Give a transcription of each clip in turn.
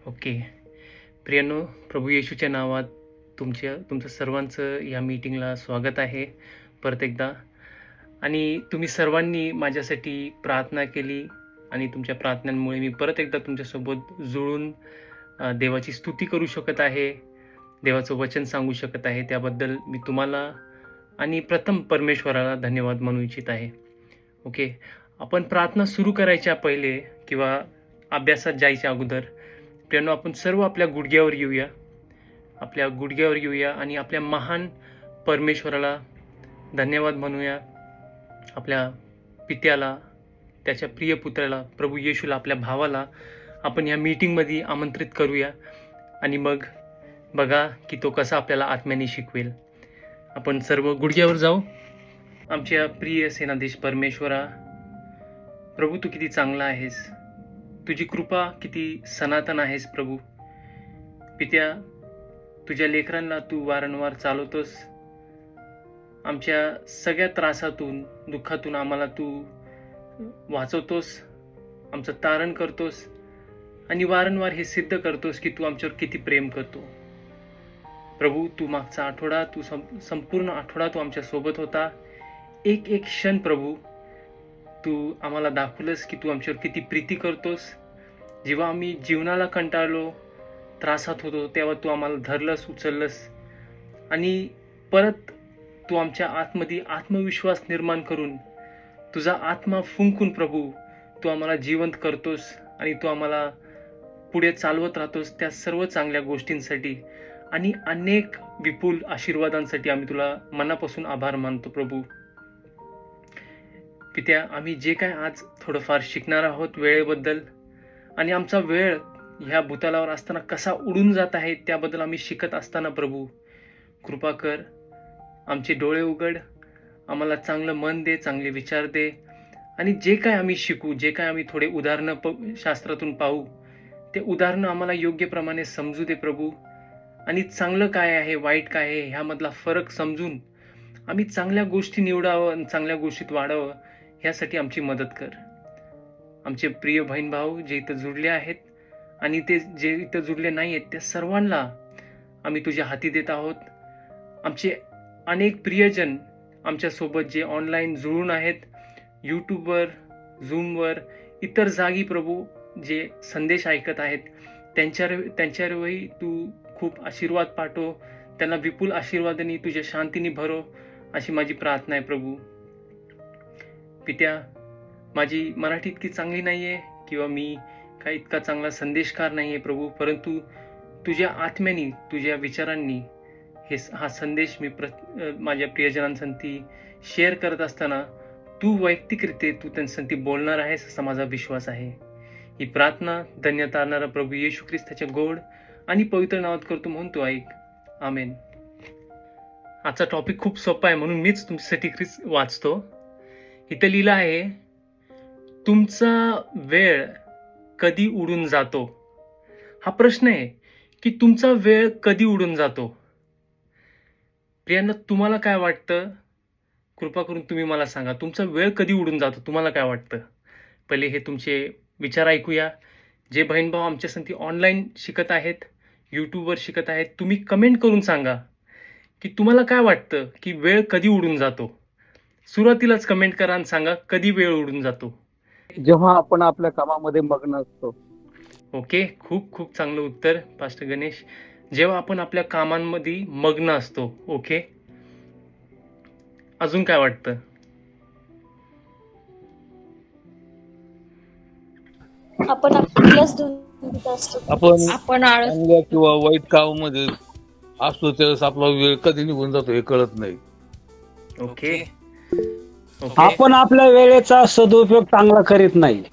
Okay. प्रियांनो, प्रभू येशूच्या नावात तुमचं सर्वांचं या मीटिंगला स्वागत आहे परत एकदा. आणि तुम्ही सर्वांनी माझ्यासाठी प्रार्थना केली आणि तुमच्या प्रार्थनांमुळे मी परत एकदा तुमच्यासोबत जुळून देवाची स्तुती करू शकत आहे, देवाचं वचन सांगू शकत आहे. त्याबद्दल मी तुम्हाला आणि प्रथम परमेश्वराला धन्यवाद म्हणू इच्छित आहे. ओके. आपण प्रार्थना सुरू करायच्या पहिले किंवा अभ्यासात जायच्या अगोदर प्रियांनो, आपण सर्व आपल्या गुडघ्यावर येऊया आणि आपल्या महान परमेश्वराला धन्यवाद म्हणूया. आपल्या पित्याला, त्याच्या प्रिय पुत्राला, प्रभू येशूला, आपल्या भावाला आपण या मीटिंगमध्ये आमंत्रित करूया आणि मग बघा की तो कसा आपल्याला आत्म्याने शिकवेल. आपण सर्व गुडघ्यावर जाऊ. आमच्या प्रिय सेनाधीश परमेश्वरा, प्रभू तू किती चांगला आहेस, तुझी कृपा किती सनातन आहेस प्रभू. पित्या, तुझ्या लेकरांना तू वारंवार चालवतोस. आमच्या सगळ्या त्रासातून, दुःखातून आम्हाला तू वाचवतोस, आमचं तारण करतोस आणि वारंवार हे सिद्ध करतोस की तू आमच्यावर किती प्रेम करतो. प्रभू, तू मागचा आठवडा, तू संपूर्ण आठवडा तू आमच्या सोबत होता. एक एक क्षण प्रभू तू आम्हाला दाखवलंस की तू आमच्यावर किती प्रीती करतोस. जेव्हा आम्ही जीवनाला कंटाळलो, त्रासात होतो, तेव्हा तू आम्हाला धरलंस, उचललंस आणि परत तू आमच्या आतमध्ये आत्मविश्वास निर्माण करून, तुझा आत्मा फुंकून प्रभू तू आम्हाला जिवंत करतोस आणि तू आम्हाला पुढे चालवत राहतोस. त्या सर्व चांगल्या गोष्टींसाठी आणि अनेक विपुल आशीर्वादांसाठी आम्ही तुला मनापासून आभार मानतो प्रभू. पित्या, आम्ही जे काय आज थोडंफार शिकणार आहोत वेळेबद्दल आणि आमचा वेळ ह्या भूतलावर असताना कसा उडून जात आहे त्याबद्दल आम्ही शिकत असताना प्रभू कृपा कर, आमचे डोळे उघड, आम्हाला चांगलं मन दे, चांगले विचार दे आणि जे काय आम्ही शिकू, जे काय आम्ही थोडे उदाहरणं शास्त्रातून पाहू, ते उदाहरणं आम्हाला योग्य प्रमाणे समजू दे प्रभू. आणि चांगलं काय आहे, वाईट काय आहे, ह्यामधला फरक समजून आम्ही चांगल्या गोष्टी निवडावं आणि चांगल्या गोष्टीत वाढावं, ह्यासाठी आमची मदत कर. आमचे प्रिय बहीण भाऊ जे इथं जुडले आहेत आणि ते जे इथं जुडले नाही आहेत, त्या सर्वांना आम्ही तुझ्या हाती देत आहोत. आमचे अनेक प्रियजन आमच्यासोबत जे ऑनलाईन जुळून आहेत, यूट्यूबवर, झूमवर, इतर जागी प्रभू जे संदेश ऐकत आहेत, त्यांच्यावरही तू खूप आशीर्वाद पाठव, त्यांना विपुल आशीर्वादाने, तुझ्या शांतीने भरो, अशी माझी प्रार्थना आहे प्रभू. पित्या, माझी मराठी इतकी चांगली नाही आहे किंवा मी काही इतका चांगला संदेशकार नाही आहे प्रभू, परंतु तुझ्या आत्म्याने, तुझ्या विचारांनी हा संदेश मी माझ्या प्रियजनांसाठी शेअर करत असताना तू वैयक्तिकरित्या तू त्यांच्यासाठी बोलणार आहेस असा माझा विश्वास आहे. ही प्रार्थना धन्य तारणारा प्रभू येशू ख्रिस्ताच्या गोड आणि पवित्र नावात करतो म्हणतो, ऐक. आमेन. आजचा टॉपिक खूप सोपा आहे म्हणून मीच तुमच्यासाठी वाचतो. इथं लिहिलं आहे, तुमचा वेळ कधी उडून जातो. हा प्रश्न आहे की तुमचा वेळ कधी उडून जातो. प्रियांना, तुम्हाला काय वाटतं? कृपा करून तुम्ही मला सांगा, तुमचा वेळ कधी उडून जातो, तुम्हाला काय वाटतं? पहिले हे तुमचे विचार ऐकूया. जे बहीण भाऊ आमच्यासाठी ऑनलाईन शिकत आहेत, यूट्यूबवर शिकत आहेत, तुम्ही कमेंट करून सांगा की तुम्हाला काय वाटतं की वेळ कधी उडून जातो. सुरुवातीलाच कमेंट करा आणि सांगा कधी वेळ उडून जातो. जेव्हा आपण आपल्या कामामध्ये मग्न असतो. ओके, खूप खूप चांगलं उत्तर पास्टर गणेश. जेव्हा आपण आपल्या कामांमध्ये मग्न असतो. ओके, अजून काय वाटतं? आपण आपल्याच धुंदीत असतो. आपण चांगल्या किंवा वाईट कामामध्ये असतो त्यावेळेस आपला वेळ कधी निघून जातो हे कळत नाही. ओके, आपण आपल्या वेळेचा सदुपयोग चांगला करीत नाही.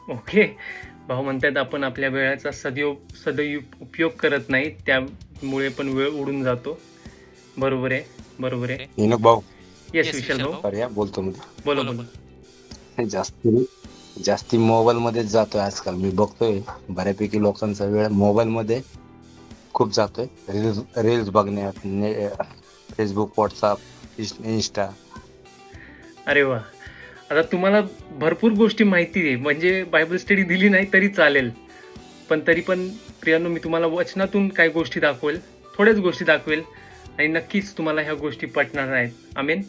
ओके. भाऊ म्हणतात आपण आपल्या वेळेचा उपयोग करत नाही, त्यामुळे पण वेळ उडून जातो. बरोबर आहे. हिनक भाऊ, यस विशाल भाऊ, पर्या बोलतो मी. बोला. जास्ती मोबाईल मध्येच जातोय आजकाल. मी बघतोय बऱ्यापैकी लोकांचा वेळ मोबाईल मध्ये खूप जातोय. रील्स बघण्यात, फेसबुक, व्हॉट्सअप, इंस्टा. अरे वा, आता तुम्हाला भरपूर गोष्टी माहिती आहे, म्हणजे बायबल स्टडी दिली नाही तरी चालेल. पण तरी पण प्रियांनो, मी तुम्हाला वचनातून काही गोष्टी दाखवेल, थोड्याच गोष्टी दाखवेल, आणि नक्कीच तुम्हाला ह्या गोष्टी पटणार आहेत. आमेन.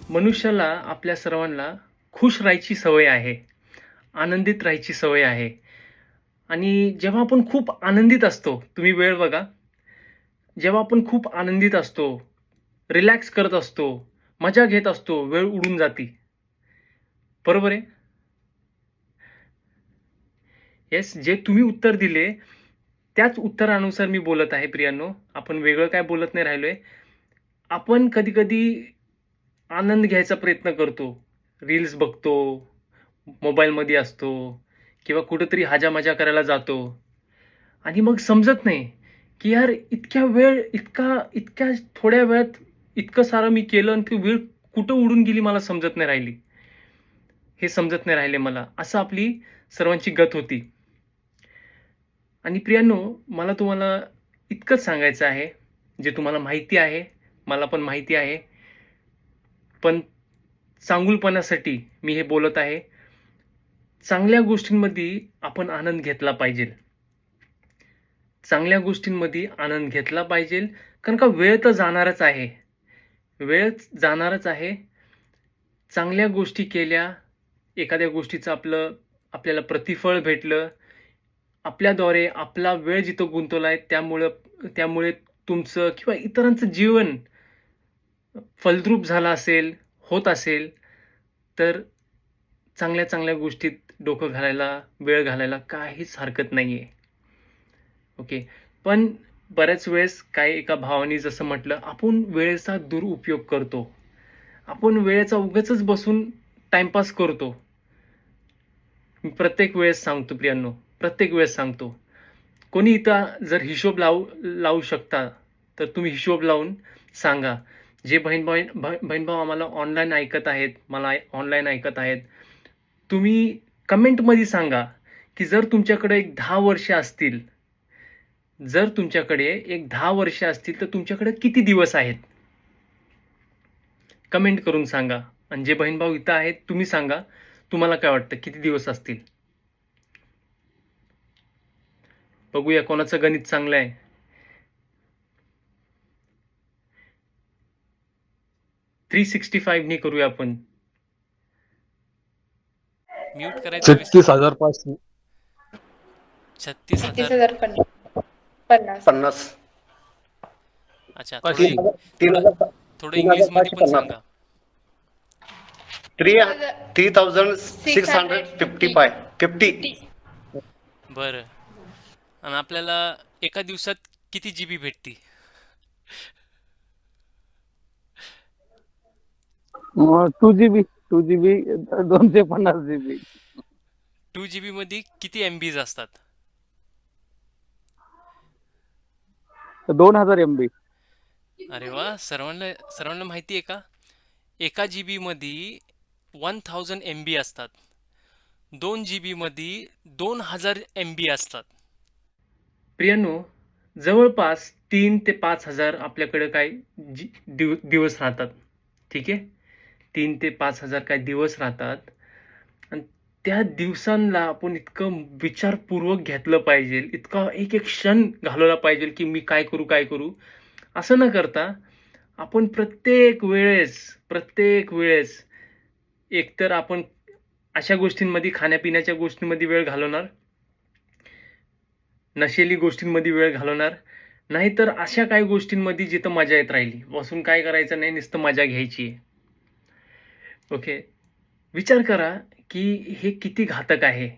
मनुष्याला, आपल्या सर्वांना खुश राहायची सवय आहे, आनंदित राहायची सवय आहे. आणि जेव्हा आपण खूप आनंदित असतो, तुम्ही वेळ बघा, जेव्हा आपण खूप आनंदित असतो, रिलॅक्स करत असतो, मजा घेत असतो, वेळ उडून जाते. बरोबर आहे? येस, जे तुम्ही उत्तर दिले त्याच उत्तरानुसार मी बोलत आहे प्रियांनो. आपण वेगळं काय बोलत नाही राहिलोय. आपण कधी कधी आनंद घ्यायचा प्रयत्न करतो, रील्स बघतो, मोबाईलमध्ये असतो, किंवा कुठेतरी हाजा करायला जातो, आणि मग समजत नाही की यार इतक्या थोड्या वेळात इतकं सारं मी केलं, आणि ती वेळ कुठं उडून गेली मला समजत नाही राहिली, हे समजत नाही राहिले मला. असं आपली सर्वांची गत होती. आणि प्रियांनो, मला तुम्हाला इतकंच सांगायचं आहे, जे तुम्हाला माहिती आहे, मला पण माहिती आहे, पण चांगुलपणासाठी मी हे बोलत आहे. चांगल्या गोष्टींमध्ये आपण आनंद घेतला पाहिजे, चांगल्या गोष्टींमध्ये आनंद घेतला पाहिजे, कारण का वेळ तर जाणारच आहे, वेळ जाणारच आहे. चांगल्या गोष्टी केल्या, एखाद्या गोष्टीचं आपल्याला प्रतिफळ भेटलं, आपल्याद्वारे आपला वेळ जिथं गुंतवलाय, त्यामुळे तुमचं किंवा इतरांचं जीवन फलद्रूप झालं असेल, होत असेल, तर चांगल्या गोष्टीत डोकं घालायला, वेळ घालायला काहीच हरकत नाहीये. ओके. पण बऱ्याच वेळेस एका भावाने जसं म्हटलं, आपण वेळेचा दुरुपयोग करतो, आपण वेळेचा उगाचच बसून टाइमपास करतो. मी प्रत्येक वेळेस सांगतो प्रियांनो, प्रत्येक वेळेस सांगतो, कोणी इथं जर हिशोब लावू शकता तर तुम्ही हिशोब लावून सांगा. जे बहीण भाऊ आम्हाला ऑनलाईन ऐकत आहेत, मला ऑनलाईन ऐकत आहेत, तुम्ही कमेंटमध्ये सांगा की जर तुमच्याकडे एक 10 वर्ष असतील, जर तुमच्याकडे एक 10 वर्ष असतील, तर तुमच्याकडे किती दिवस आहेत, कमेंट करून सांगा. आणि जे बहीण भाऊ इथं आहेत, तुम्ही सांगा तुम्हाला काय वाटतं, किती दिवस असतील. बघूया कोणाचं गणित चांगलं आहे. 365 नी करूया आपण. म्यूट करायचं. 36,500. 36,000. 30,050. अच्छा, पाचशे. थोडं इंग्लिश मध्ये पण सांगा. 3,650. बरं. आणि आपल्याला एका दिवसात किती जीबी भेटती? 2 GB 250 GB 2 GB मध्ये किती MBs असतात? 2000 MB. अरे वा, सर्वांना माहिती आहे का? एका GB मध्ये 1000 MB असतात, 2 GB मध्ये 2000 MB असतात. प्रियांनो, जवळपास 3 ते 5,000 आपल्याकडे दिवस राहतात. ठीक आहे, 3 ते 5,000 काय दिवस राहतात, आणि त्या दिवसांना आपण इतकं विचारपूर्वक घेतलं पाहिजे, इतका एक क्षण घालवला पाहिजे की मी काय करू. असं न करता आपण प्रत्येक वेळेस एकतर आपण अशा गोष्टींमध्ये, खाण्यापिण्याच्या गोष्टींमध्ये वेळ घालवणार, नशेली गोष्टींमध्ये वेळ घालवणार, नाहीतर अशा काही गोष्टींमध्ये जिथं मजा येत राहिली, बसून काय करायचं नाही, नुसतं मजा घ्यायची आहे. ओके. विचार करा की हे किती घातक आहे.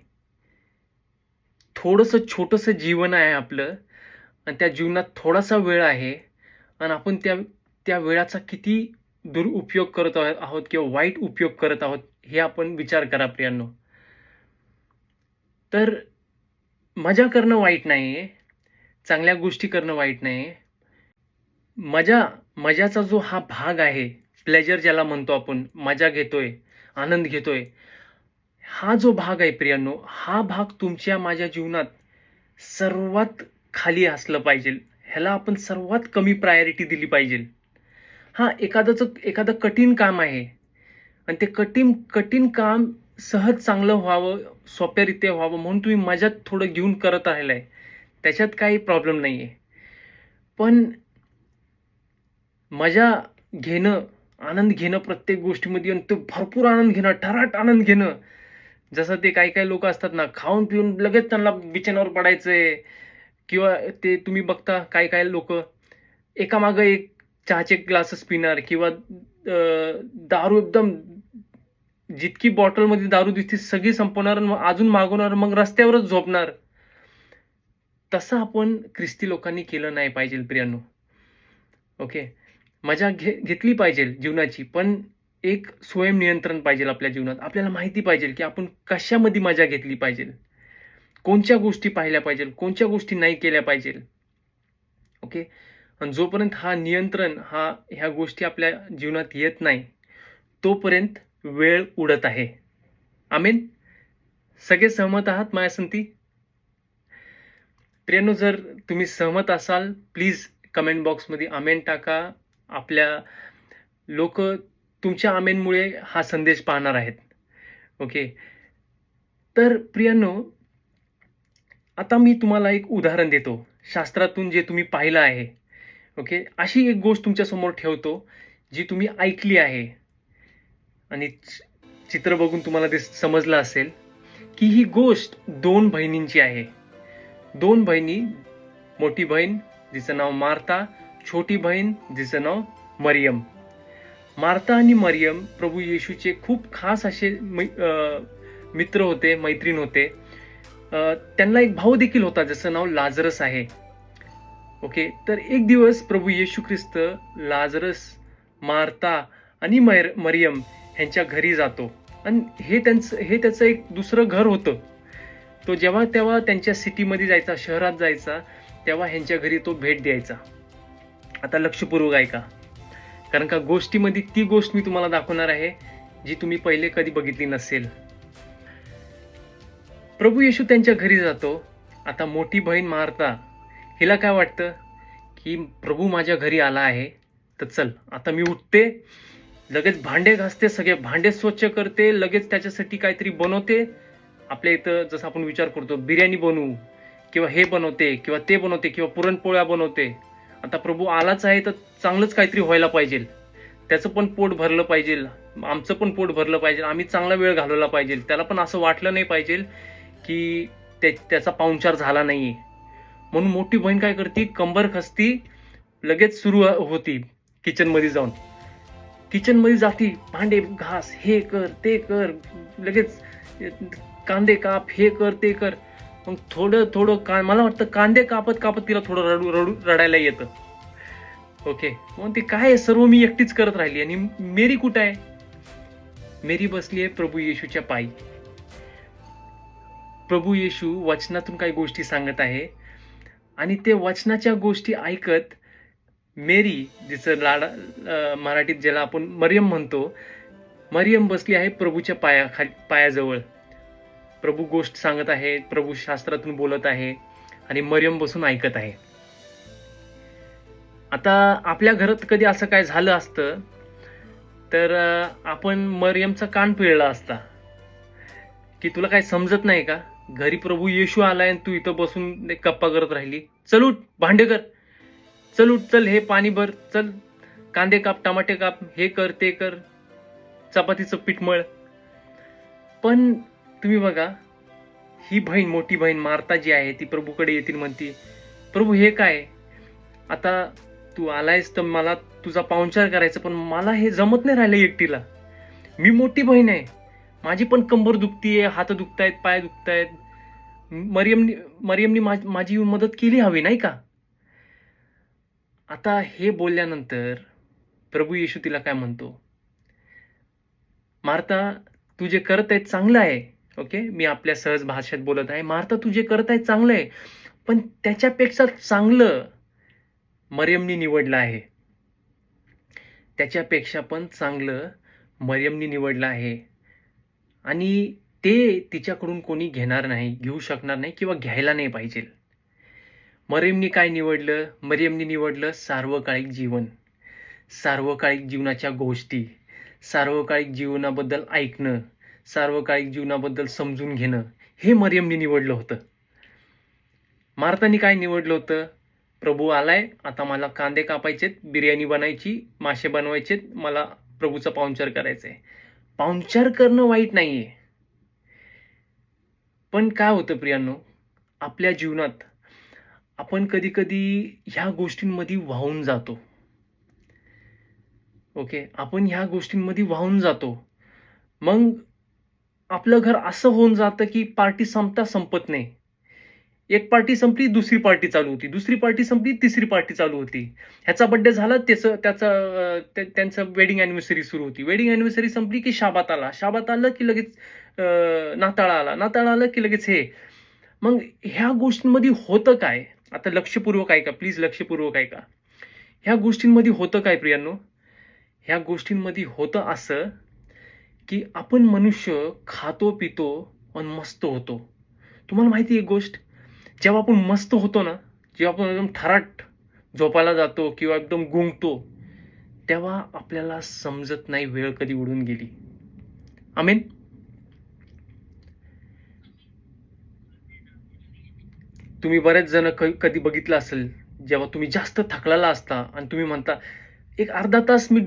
थोडंसं छोटंसं जीवन आहे आपलं, आणि त्या जीवनात थोडासा वेळ आहे, आणि आपण त्या वेळाचा किती दुरुपयोग करत आहोत किंवा वाईट उपयोग करत आहोत, हे आपण विचार करा प्रियांनो. तर मजा करणं वाईट नाहीये, चांगल्या गोष्टी करणं वाईट नाहीये. मजाचा जो हा भाग आहे, प्लेजर ज्याला म्हणतो आपण, मजा घेतोय, आनंद घेतोय, हा जो भाग आहे प्रियांनो, हा भाग तुमच्या माझ्या जीवनात सर्वात खाली असलं पाहिजे. ह्याला आपण सर्वात कमी प्रायोरिटी दिली पाहिजे. एखादं कठीण काम आहे, आणि ते कठीण काम सहज चांगलं व्हावं, सोप्यारित्या व्हावं म्हणून तुम्ही मजात थोडं घेऊन करत राहिलाय, त्याच्यात काही प्रॉब्लेम नाही आहे. पण मजा घेणं, आनंद घेणं प्रत्येक गोष्टीमध्ये आणि तो भरपूर आनंद घेणं, ठराट आनंद घेणं, जसं ते काही काही लोक असतात ना, खाऊन पिऊन लगेच त्यांना बिछाण्यावर पडायचंय, किंवा ते तुम्ही बघता काही काही लोक एकामागं एक चहाचे ग्लासेस पिणार, किंवा दारू एकदम जितकी बॉटलमध्ये दारू दिसते सगळी संपवणार आणि मग अजून मागवणार, मग रस्त्यावरच झोपणार. तसं आपण ख्रिस्ती लोकांनी केलं नाही पाहिजे प्रियांनो. ओके, मजा घेतली पाहिजे जीवनाची, पण एक स्वयंनियंत्रण पाहिजे आपल्या जीवनात. आपल्याला माहिती पाहिजे की आपण कशामध्ये मजा घेतली पाहिजे, कोणत्या गोष्टी पाहिल्या पाहिजे, कोणत्या गोष्टी नाही केल्या पाहिजे. ओके, आणि जोपर्यंत हा नियंत्रण ह्या गोष्टी आपल्या जीवनात येत नाही तोपर्यंत वेळ उडत आहे. आमेन. सगळे सहमत आहात माझ्यासंगती? प्रियांनो, जर तुम्ही सहमत असाल प्लीज कमेंट बॉक्समध्ये आमेन टाका. आपल्या लोक तुमच्या आमेनमुळे हा संदेश पाहणार आहेत. ओके, तर प्रियांनो, आता मी तुम्हाला एक उदाहरण देतो शास्त्रातून जे तुम्ही पाहिलं आहे. ओके, अशी एक गोष्ट तुमच्या समोर ठेवतो जी तुम्ही ऐकली आहे, आणि चित्र बघून तुम्हाला ते समजलं असेल की ही गोष्ट 2 बहिणींची आहे. 2 बहिणी, मोठी बहीण जिचं नाव मार्था, छोटी बहीण जिचं नाव मरियम. मार्था आणि मरियम प्रभू येशूचे खूप खास असे मित्र होते, मैत्रीण होते. त्यांना एक भाऊ देखील होता ज्याचं नाव लाजरस आहे. ओके, तर एक दिवस प्रभू येशू ख्रिस्त लाजरस, मार्था आणि मरियम ह्यांच्या घरी जातो, आणि हे त्याचं एक दुसरं घर होतं. तो जेव्हा तेव्हा त्यांच्या सिटीमध्ये जायचा, शहरात जायचा, तेव्हा ह्यांच्या घरी तो भेट द्यायचा. आता लक्षपूर्वक ऐका, कारण का गोष्टीमध्ये ती गोष्ट मी तुम्हाला दाखवणार आहे जी तुम्ही पहिले कधी बघितली नसेल. प्रभू येशू त्यांच्या घरी जातो. आता मोठी बहीण मार्था, हिला काय वाटतं की प्रभू माझ्या घरी आला आहे, तर चल आता मी उठते, लगेच भांडे घासते, सगळे भांडे स्वच्छ करते, लगेच त्याच्यासाठी काहीतरी बनवते. आपल्या इथं जसं आपण विचार करतो बिर्याणी बनवू, किंवा हे बनवते, किंवा ते बनवते, किंवा पुरणपोळ्या बनवते. आता प्रभू आलाच आहे तर चांगलंच काहीतरी व्हायला पाहिजे, त्याचं पण पोट भरलं पाहिजे, आमचं पण पोट भरलं पाहिजे, आम्ही चांगला वेळ घालवला पाहिजे, त्याला पण असं वाटलं नाही पाहिजे की त्याचा पाहुणचार झाला नाहीये. म्हणून मोठी बहीण काय करते, कंबर खसती, लगेच सुरू होती किचनमध्ये जाऊन. किचनमध्ये जाती, भांडे घास, हे कर ते कर, लगेच कांदे काप, हे कर ते कर. मग थोडं मला वाटतं कांदे कापत कापत तिला थोडं रडायला येतं. ओके, मग ते काय सर्व मी एकटीच करत राहिली, आणि मेरी कुठं आहे? मेरी बसली आहे प्रभू येशूच्या पायी. प्रभू येशू वचनातून काही गोष्टी सांगत आहे, आणि ते वचनाच्या गोष्टी ऐकत मेरी, जिचं मराठीत ज्याला आपण मरियम म्हणतो, मरियम बसली आहे प्रभूच्या पायाजवळ. प्रभू गोष्ट सांगत आहे, प्रभू शास्त्रातून बोलत आहे, आणि मरियम बसून ऐकत आहे. आता आपल्या घरात कधी असं काय झालं असतं तर आपण मरियमचा कान पिळला असता की तुला काय समजत नाही का, घरी प्रभू येशू आलाय आणि तू इथं बसून गप्पा करत राहिली, चल उठ भांडे कर, चल उठ, चल हे पाणी भर, चल कांदे काप, टमाटे काप, हे कर ते कर, चपातीचं पीठ मळ. पण तुम्ही बघा, ही बहीण, मोठी बहीण मार्था जी आहे ती प्रभूकडे येतील, म्हणती, प्रभू हे काय, आता तू आलायस तर मला तुझा पाहुणचार करायचा, पण मला हे जमत नाही राहिलं एकटीला, मी मोठी बहीण आहे, माझी पण कंबर दुखतीये, हात दुखतायत, पाय दुखतायत, मरियमनी माझी मदत केली हवी नाही का. आता हे बोलल्यानंतर प्रभू येशू तिला काय म्हणतो, मार्था तू जे करत आहे चांगलं आहे. ओके, मी आपल्या सहज भाषेत बोलत आहे. मार्था तू जे करत आहे चांगलं आहे, पण त्याच्यापेक्षा चांगलं मरियमनी निवडलं आहे, त्याच्यापेक्षा पण चांगलं मरियमनी निवडलं आहे, आणि ते तिच्याकडून कोणी घेणार नाही, घेऊ शकणार नाही, किंवा घ्यायला नाही पाहिजे. मरियमनी काय निवडलं? मरियमनी निवडलं सार्वकालिक जीवन, सार्वकालिक जीवनाच्या गोष्टी, सार्वकालिक जीवनाबद्दल ऐकणं, सार्वकालिक जीवनाबद्दल समजून घेणं, हे मरियमने निवडलं होतं. मार्तानी काय निवडलं होतं? प्रभू आलाय, आता मला कांदे कापायचेत, बिर्याणी बनायची, मासे बनवायचेत, मला प्रभूचा पाहुणचार करायचा आहे. पाहुणचार करणं वाईट नाहीये, पण काय होतं प्रियांनो, आपल्या जीवनात आपण कधी कधी ह्या गोष्टींमध्ये वाहून जातो. ओके, आपण ह्या गोष्टींमध्ये वाहून जातो. मग आपलं घर असं होऊन जातं की पार्टी संपता संपत नाही. एक पार्टी संपली, दुसरी पार्टी चालू होती, दुसरी पार्टी संपली, तिसरी पार्टी चालू होती. ह्याचा बड्डे झाला, त्यांचं वेडिंग अॅनिव्हर्सरी सुरू होती, वेडिंग अॅनिव्हर्सरी संपली की शाबात आला, शाबात आलं की लगेच नाताळ आला, नाताळ आलं की लगेच हे. मग ह्या गोष्टींमध्ये होतं काय? आता लक्षपूर्वक ऐका, प्लीज लक्षपूर्वक ऐका. ह्या गोष्टींमध्ये होतं काय प्रियांनो? ह्या गोष्टींमध्ये होतं असं की आपण मनुष्य खातो पितो आणि मस्त होतो. तुम्हाला माहिती आहे एक गोष्ट, जेव्हा आपण मस्त होतो ना, जेव्हा आपण एकदम ठराट झोपायला जातो किंवा एकदम गुंगतो, तेव्हा आपल्याला समजत नाही वेळ कधी उडून गेली. आमेन. तुम्ही बरेच जण कधी बघितलं असेल, जेव्हा तुम्ही जास्त थकलेला असता आणि तुम्ही म्हणता एक अर्धा तास मी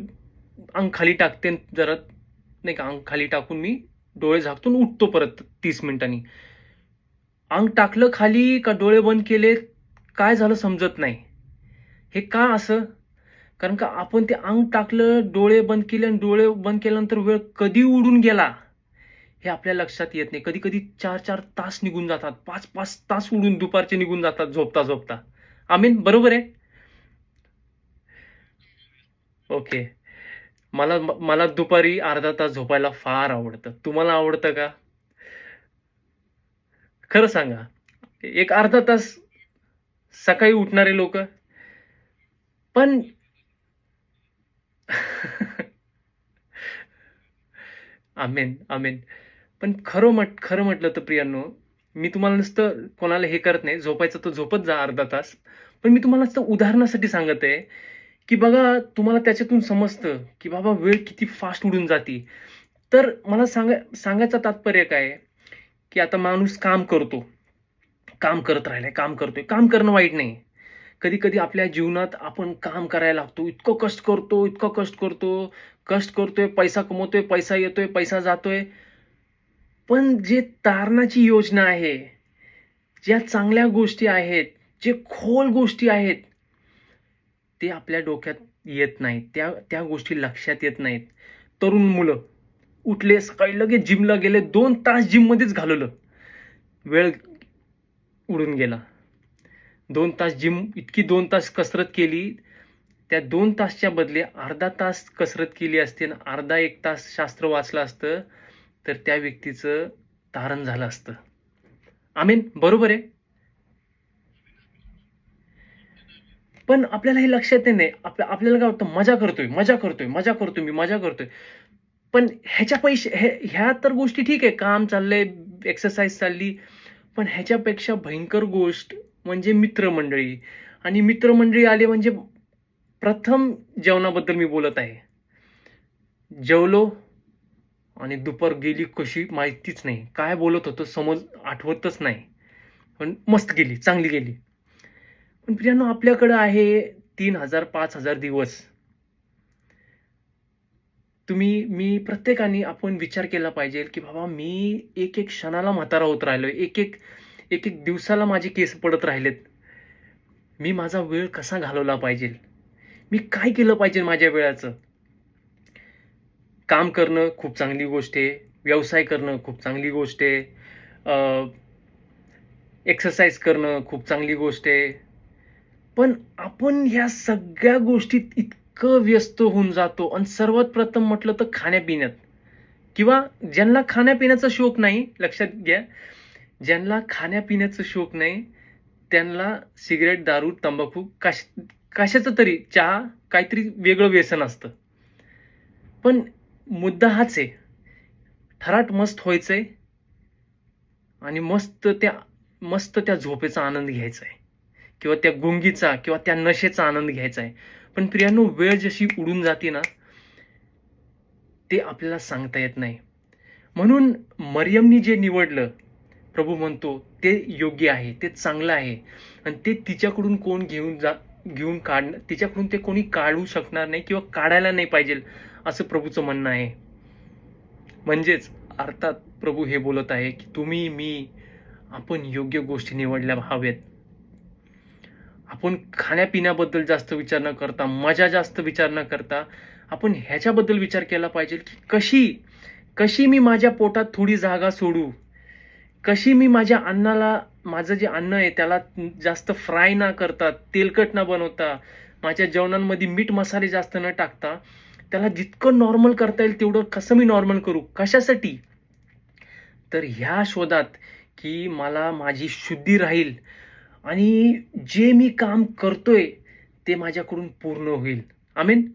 अंग खाली टाकते, जरा नाही का, अंग खाली टाकून मी डोळे झाकतून उठतो परत 30 मिनिटांनी. अंग टाकलं खाली का डोळे बंद केले, काय झालं समजत नाही. हे का असं? कारण का आपण ते अंग टाकलं, डोळे बंद केले आणि डोळे बंद केल्यानंतर वेळ कधी उडून गेला हे आपल्या लक्षात येत नाही. कधी कधी 4-4 तास निघून जातात, 5-5 तास उडून दुपारचे निघून जातात झोपता झोपता. आमीन, बरोबर आहे? ओके. मला मला दुपारी अर्धा तास झोपायला फार आवडतं. तुम्हाला आवडतं का? खरं सांगा. एक अर्धा तास सकाळी उठणारे लोक पण आमेन, आमेन. पण खरं म्हटलं तर प्रियांनो, मी तुम्हाला नुसतं कोणाला हे करत नाही, झोपायचं तर झोपत जा अर्धा तास. पण मी तुम्हाला नुसतं उदाहरणासाठी सांगत आहे की बघा, तुम्हाला त्याच्यातून समजतं की बाबा वेळ किती फास्ट उडून जाते. तर मला सांगायचं तात्पर्य काय आहे, की आता माणूस काम करतो, काम करत राहिलाय, काम करतोय. काम करणं वाईट नाही. कधी कधी आपल्या जीवनात आपण काम करायला लागतो, इतकं कष्ट करतो, इतकं कष्ट करतोय, पैसा कमवतोय, पैसा येतोय, पैसा जातोय. पण जे तारणाची योजना आहे, ज्या चांगल्या गोष्टी आहेत, जे खोल गोष्टी आहेत, ते आपल्या डोक्यात येत नाहीत. त्या गोष्टी लक्षात येत नाहीत. तरुण मुलं उठले, सकाळी लगेच जिमला गेले, 2 तास जिममध्येच घालवलं, वेळ उडून गेला. 2 तास जिम, इतकी 2 तास कसरत केली, त्या 2 तासच्या बदले अर्धा तास कसरत केली असते आणि अर्धा 1 तास शास्त्र वाचलं असतं, तर त्या व्यक्तीचं तारण झालं असतं. आमीन, बरोबर आहे? पण आपल्याला हे लक्षात येत नाही. आपल्याला काय वाटतं, मजा करतोय. पण ह्याच्या ह्या तर गोष्टी ठीक आहे, काम चाललंय, एक्सरसाइज चालली, पण ह्याच्यापेक्षा भयंकर गोष्ट म्हणजे मित्रमंडळी. आणि मित्रमंडळी आले म्हणजे प्रथम जेवणाबद्दल मी बोलत आहे. जेवलो आणि दुपार गेली कशी माहितीच नाही, काय बोलत होतो समज आठवतच नाही, पण मस्त गेली, चांगली गेली. पण प्रियांनो, आपल्याकडे आहे 3000 5000 दिवस. मी प्रत्येकाने आपण विचार केला पाहिजे की बाबा, मी एक क्षणाला म्हातारा होत राहिलोय, एक दिवसाला माझे केस पडत राहिलेत. मी माझा वेळ कसा घालवला पाहिजे? मी काय केलं पाहिजे माझ्या वेळाचं? काम करणं खूप चांगली गोष्ट आहे, व्यवसाय करणं खूप चांगली गोष्ट आहे, एक्सरसाइज करणं खूप चांगली गोष्ट आहे. पण आपण ह्या सगळ्या गोष्टीत इतकं व्यस्त होऊन जातो. आणि सर्वात प्रथम म्हटलं तर खाण्यापिण्यात, किंवा ज्यांना खाण्यापिण्याचा शौक नाही, लक्षात घ्या, ज्यांना खाण्यापिण्याचा शौक नाही त्यांना सिगरेट, दारू, तंबाखू, कशाचं तरी, चहा, काहीतरी वेगळं व्यसन असतं. पण मुद्दा हाच आहे, ठराट मस्त व्हायचंय आणि मस्त त्या झोपेचा आनंद घ्यायचा आहे, किंवा त्या गुंगीचा किंवा त्या नशेचा आनंद घ्यायचा आहे. पण प्रियांनो, वेळ जशी उडून जाते ना, ते आपल्याला सांगता येत नाही. म्हणून मरियमनी जे निवडलं, प्रभू म्हणतो ते योग्य आहे, ते चांगलं आहे, आणि ते तिच्याकडून कोण तिच्याकडून ते कोणी काढू शकणार नाही किंवा काढायला नाही पाहिजे, असं प्रभूचं म्हणणं आहे. म्हणजेच अर्थात प्रभू हे बोलत आहे की तुम्ही, मी, आपण योग्य गोष्टी निवडल्या हव्यात. आपण खाण्यापिण्याबद्दल जास्त विचार न करता, मजा जास्त विचार न करता, आपण ह्याच्याबद्दल विचार केला पाहिजे की कशी मी माझ्या पोटात थोडी जागा सोडू, कशी मी माझ्या अन्नाला, माझं जे अन्न आहे त्याला जास्त फ्राय ना करता, तेलकट न बनवता, माझ्या जेवणांमध्ये मीठ मसाले जास्त न टाकता, त्याला जितकं नॉर्मल करता येईल तेवढं कसं मी नॉर्मल करू. कशासाठी? तर ह्या शोधात की मला माझी शुद्धी राहील आणि जे मी काम करतोय ते माझ्याकडून पूर्ण होईल. आमीन.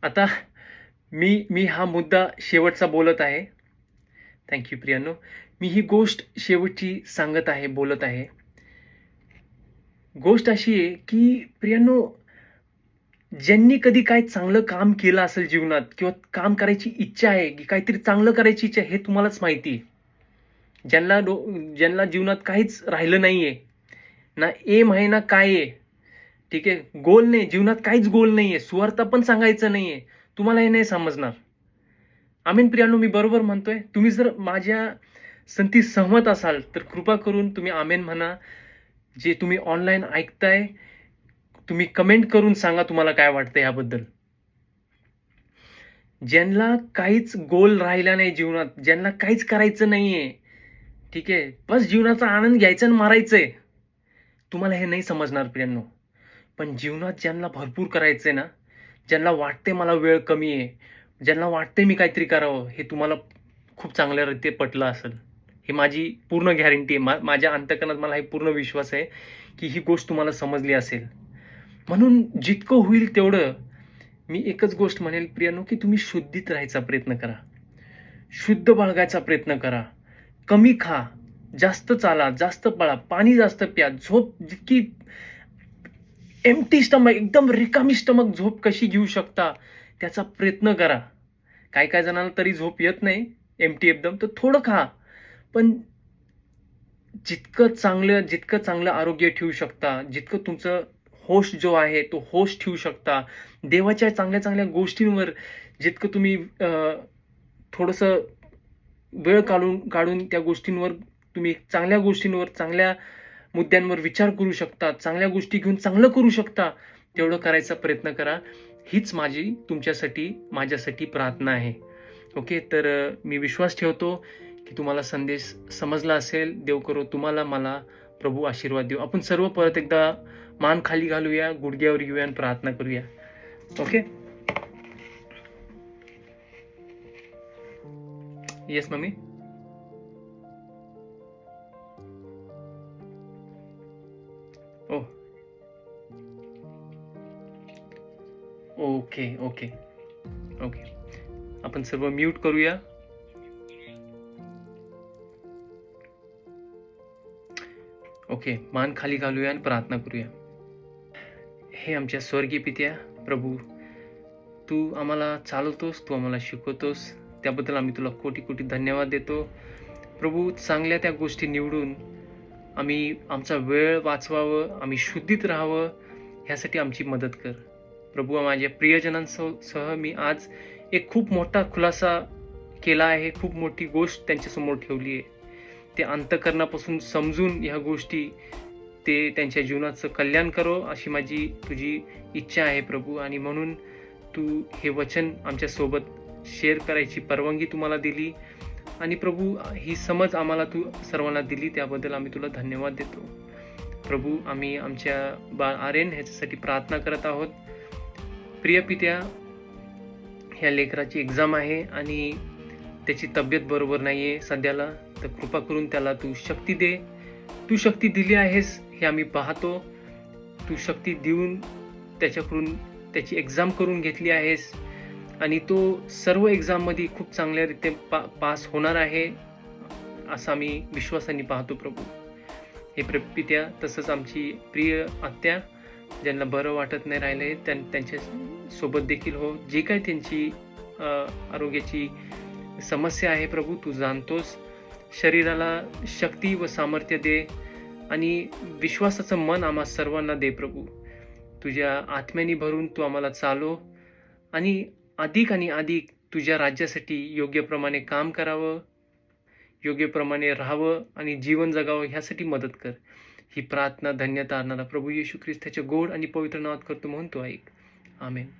आता मी हा मुद्दा शेवटचा बोलत आहे. थँक्यू प्रियांनो. मी ही गोष्ट शेवटची सांगत आहे, बोलत आहे. गोष्ट अशी आहे की प्रियांनो, ज्यांनी कधी काय चांगलं काम केलं असेल जीवनात, किंवा काम करायची इच्छा आहे की काहीतरी चांगलं करायची इच्छा आहे, हे तुम्हालाच माहिती आहे. ज्यांना जीवनात काहीच राहिलं नाहीये, ना एम आहे ना काय आहे, ठीक आहे, गोल नाही, जीवनात काहीच गोल नाहीये, सुवार्ता पण सांगायचं नाहीये, तुम्हाला हे नाही समजणार. आमीन प्रियांनो, मी बरोबर म्हणतोय? तुम्ही जर माझ्या संगती सहमत असाल तर कृपा करून तुम्ही आमेन म्हणा. जे तुम्ही ऑनलाईन ऐकताय, तुम्ही कमेंट करून सांगा तुम्हाला काय वाटतं याबद्दल. ज्यांना काहीच गोल राहिला नाही जीवनात, ज्यांना काहीच करायचं नाहीये, ठीक आहे, बस जीवनाचा आनंद घ्यायचा आणि मारायचंय, तुम्हाला हे नाही समजणार प्रियांनो. पण जीवनात ज्यांना भरपूर करायचंय ना, ज्यांना वाटते मला वेळ कमी आहे, ज्यांना वाटते मी काहीतरी करावं, हे तुम्हाला खूप चांगल्या रीते पटलं असेल. ही माझी पूर्ण गॅरंटी आहे. माझ्या अंतकरणात मला हे पूर्ण विश्वास आहे की ही गोष्ट तुम्हाला समजली असेल. म्हणून जितकं होईल तेवढं मी एकच गोष्ट म्हणेल प्रियांनो, की तुम्ही शुद्धीत राहायचा प्रयत्न करा, शुद्ध बाळगायचा प्रयत्न करा, कमी खा, जास्त चाला, जास्त पळा, पाणी जास्त प्या, झोप जितकी एम्प्टी स्टमक, एकदम रिकामी स्टमक झोप कशी घेऊ शकता त्याचा प्रयत्न करा. काय जणांना तरी झोप येत नाही एम्प्टी एकदम, तर थोडं खा, पण जितकं चांगलं आरोग्य ठेवू शकता, जितकं तुमचं होश जो आहे तो होश ठेवू शकता, देवाच्या चांगल्या गोष्टींवर जितकं तुम्ही थोडंसं वेळ काढून त्या गोष्टींवर, तुम्ही चांगल्या गोष्टींवर, चांगल्या मुद्द्यांवर विचार करू शकता, चांगल्या गोष्टी घेऊन चांगलं करू शकता, तेवढं करायचा प्रयत्न करा. हीच माझी तुमच्यासाठी, माझ्यासाठी प्रार्थना आहे. ओके, तर मी विश्वास ठेवतो की तुम्हाला संदेश समजला असेल. देव करो तुम्हाला, मला प्रभू आशीर्वाद देऊ. आपण सर्व परत एकदा मान खाली घालूया, गुडघ्यावर येऊया आणि प्रार्थना करूया. Okay, yes mummy. Oh, okay okay okay, आपण सर्व म्यूट करूया. ओके, मान खाली घालूया आणि प्रार्थना करूया. हे आमच्या स्वर्गीय पित्या प्रभू, तू आम्हाला चालवतोस, तू आम्हाला शिकवतोस, त्याबद्दल आम्ही तुला कोटी कोटी धन्यवाद देतो. प्रभू, चांगल्या त्या गोष्टी निवडून आम्ही आमचा वेळ वाचवावं, आम्ही शुद्धीत राहावं, ह्यासाठी आमची मदत कर. प्रभू, माझ्या प्रियजनांसह मी आज एक खूप मोठा खुलासा केला आहे, खूप मोठी गोष्ट त्यांच्यासमोर ठेवली आहे. ते अंतःकरणापासून समजून ह्या गोष्टी ते त्यांच्या जीवनाचं कल्याण करो, अशी माझी तुझी इच्छा आहे प्रभू. आणि म्हणून तू हे वचन आमच्यासोबत शेअर करायची परवानगी तुम्हाला दिली, आणि प्रभू ही समज आम्हाला तू सर्वांना दिली, त्याबद्दल आम्ही तुला धन्यवाद देतो. प्रभू, आम्ही आमच्या बाळ आर्यन ह्याच्यासाठी प्रार्थना करत आहोत. प्रिय पित्या, ह्या लेकराची एक्झाम आहे आणि त्याची तब्येत बरोबर नाही आहे सध्याला, तर कृपा करून त्याला तू शक्ती दे. तू शक्ती दिली आहेस हे आम्ही पाहतो. तू शक्ती देऊन त्याच्याकडून त्याची एक्झाम करून घेतली आहेस, आणि तो सर्व एक्झाममध्ये खूप चांगल्या रीते पास होणार आहे असं आम्ही विश्वासाने पाहतो प्रभू. हे पित्या, तसंच आमची प्रिय आत्या ज्यांना बरं वाटत नाही राहिलं आहे त्यांच्या सोबत देखील हो, जे काही त्यांची आरोग्याची समस्या आहे प्रभू, तू जाणतोस. शरीराला शक्ती व सामर्थ्य दे आणि विश्वासाचं मन आम्हा सर्वांना दे प्रभू. तुझ्या आत्म्याने भरून तू आम्हाला चालव आणि अधिक तुझ्या राज्यासाठी योग्यप्रमाणे काम करावं, योग्यप्रमाणे राहावं आणि जीवन जगावं ह्यासाठी मदत कर. ही प्रार्थना धन्यता आणणारा प्रभू येशू ख्रिस्ताच्या गोड आणि पवित्र नावात करतो म्हणतो ऐक. आमेन.